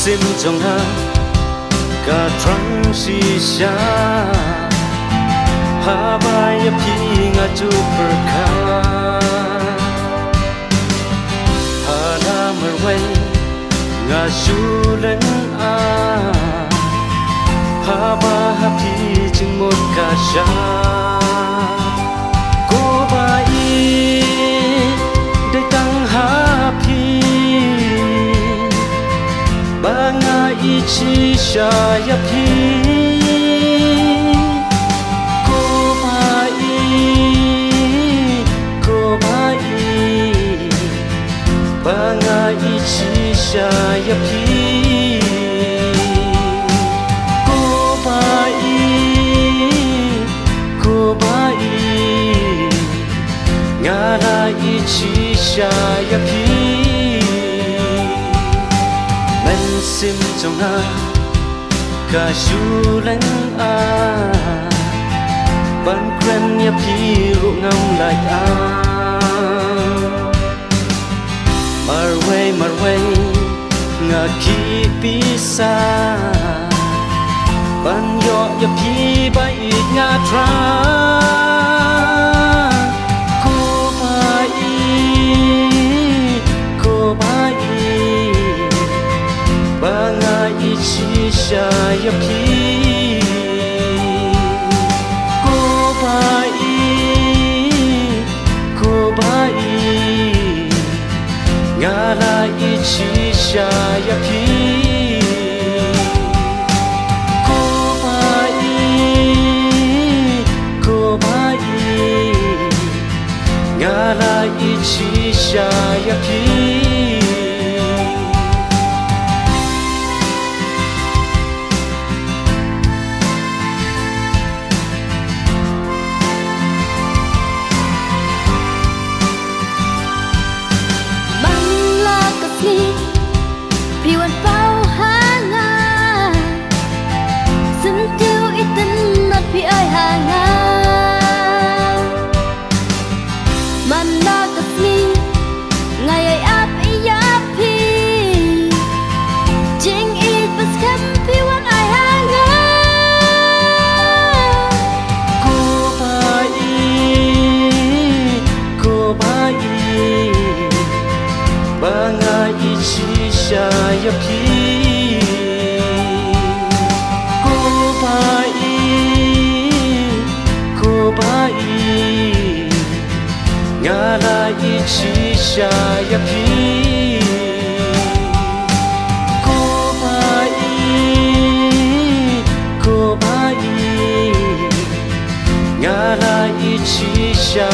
sim trong ha cả trăng si xa ha ba ya pi nga chu per kha ha na mer wei nga su len a ha ba ha pi ching một cả xa cô ba y để tăng ha pi ba nga y chi xa ya pi cô ba y ba nga y chi xa ya pi cô ba y nga la y chi xa ya pi sim trong ha cả su lăng a ban quen ya pi ru ngam lại a mar way nga ki pi sa ban yo ya pi bai nga tra ba nga y chi xa ya pi cô ba y nga la y chi xa ya pi cô ba y nga la y chi xa ya pi ba nga y chi xa ya pi cô ba y nga la y chi xa ya pi cô ba y nga la y chi xa